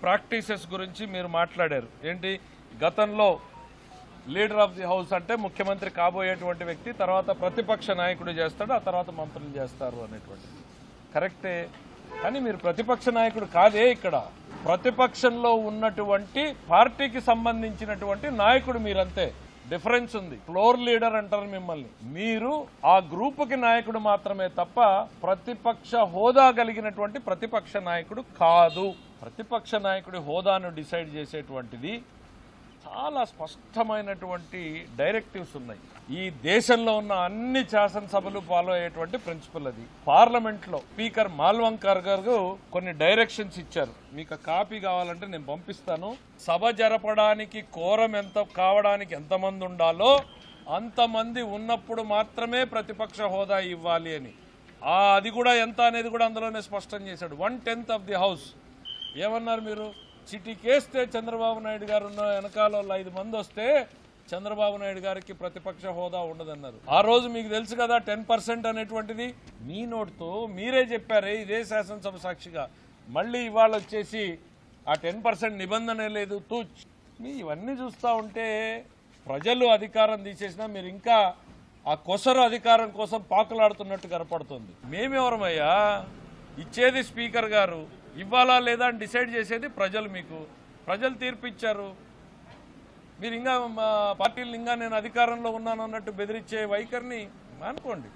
Practices గురించి మీరు మాట్లాడారు. ఏంటి గతంలో లీడర్ ఆఫ్ ది హౌస్ అంటే ముఖ్యమంత్రి కాబోయేటువంటి వ్యక్తి, తర్వాత ప్రతిపక్ష నాయకుడు చేస్తాడు, ఆ తర్వాత మంత్రులు చేస్తారు అనేటువంటిది కరెక్టే. కానీ మీరు ప్రతిపక్ష నాయకుడు కాదే. ఇక్కడ ప్రతిపక్షంలో ఉన్నటువంటి పార్టీకి సంబంధించినటువంటి నాయకుడు మీరంతే. డిఫరెన్స్ ఉంది. ఫ్లోర్ లీడర్ అంటారు మిమ్మల్ని. మీరు ఆ గ్రూపుకి నాయకుడు మాత్రమే తప్ప ప్రతిపక్ష హోదా కలిగినటువంటి ప్రతిపక్ష నాయకుడు కాదు. ప్రతిపక్ష నాయకుడి హోదాను డిసైడ్ చేసేటువంటిది చాలా స్పష్టమైనటువంటి డైరెక్టివ్స్ ఉన్నాయి. ఈ దేశంలో ఉన్న అన్ని శాసనసభలు ఫాలో అయ్యేటువంటి ప్రిన్సిపల్ అది. పార్లమెంట్లో స్పీకర్ మాల్వంకర్ గారు కొన్ని డైరెక్షన్స్ ఇచ్చారు. మీకు కాపీ కావాలంటే నేను పంపిస్తాను. సభ జరపడానికి కోరం ఎంత కావడానికి ఎంతమంది ఉండాలో అంతమంది ఉన్నప్పుడు మాత్రమే ప్రతిపక్ష హోదా ఇవ్వాలి అని. అది కూడా ఎంత అనేది కూడా అందులోనే స్పష్టం చేశాడు. 1/10 ఆఫ్ ది హౌస్. ఏమన్నారు మీరు? చిటికేస్తే చంద్రబాబు నాయుడు గారు ఉన్న వెనకాల 5 మంది వస్తే చంద్రబాబు నాయుడు గారికి ప్రతిపక్ష హోదా ఉండదన్నారు. ఆ రోజు మీకు తెలుసు కదా 10% అనేటువంటిది. మీ నోటితో మీరే చెప్పారే ఇదే శాసనసభ సాక్షిగా. మళ్ళీ ఇవాళ వచ్చేసి ఆ 10% నిబంధన లేదు తూచ్. మీ ఇవన్నీ చూస్తూ ఉంటే ప్రజలు అధికారం తీసేసినా మీరు ఇంకా ఆ కొసరు అధికారం కోసం పాకులాడుతున్నట్టు కనపడుతుంది. మేమెవరమయ్యా? ఇచ్చేది స్పీకర్ గారు, ఇవ్వాలా లేదా అని డిసైడ్ చేసేది ప్రజలు. మీకు ప్రజలు తీర్పు ఇచ్చారు. మీరు ఇంకా పార్టీలు ఇంకా నేను అధికారంలో ఉన్నాను అన్నట్టు బెదిరించే వైఖరిని మానుకోండి.